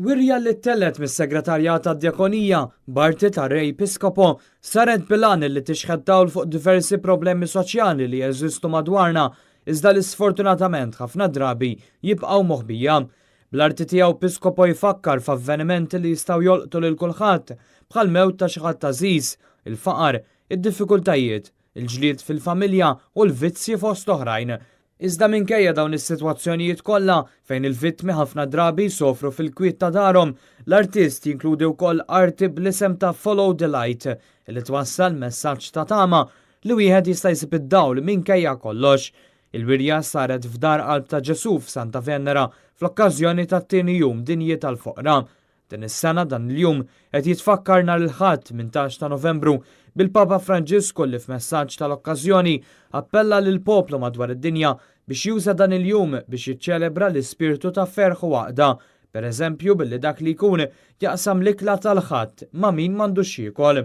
Wirja li tellet mis-segretarjat tad-Djakonija Barti tar-Re Episkopo saret bilan li tixħed dawl fuq diversi problemi soċjali li jeżistu madwarna iżda li sfortunatament ħafna drabi jibqgħu moħbija. Bl-arti tiegħu Piskopo jfakkar f'avvenimenti li jistgħu jolqtu lil kulħadd bħal mewt ta' xi ħadd tażiż, il-faqar, id-diffikultajiet, il-ġlied fil-familja u l-vizzji fost oħrajn. Iżda minkejja dawn is-sitwazzjonijiet kollha fejn il-vittmi ħafna drabi jsofru fil-kwiet ta' darhom, l-artist jinkludi wkoll arti bl-isem ta' Follow the Light li twassal messaġġ ta' tama li wieħed jista' jsib id-dawl minkejja kollox. Il-wirja saret f'dar Qalb ta' Ġesu f'Santa Venera fl-okkażjoni tat-tieni jum dinji tal-foqra. Din is-sena dan il-jum qed jitfakkar nhar il-Ħadd 18 ta' Novembru bil-Papa Franġisku li f'messaġġ tal-okkażjoni appella lil poplu madwar id-dinja biex juża dan il-jum biex jiċċelebra l-ispirtu ta' ferħ u għaqda, pereżempju billi dak li jkun jaqsam l-ikla tal-Ħadd ma' min m'għandux jiekol.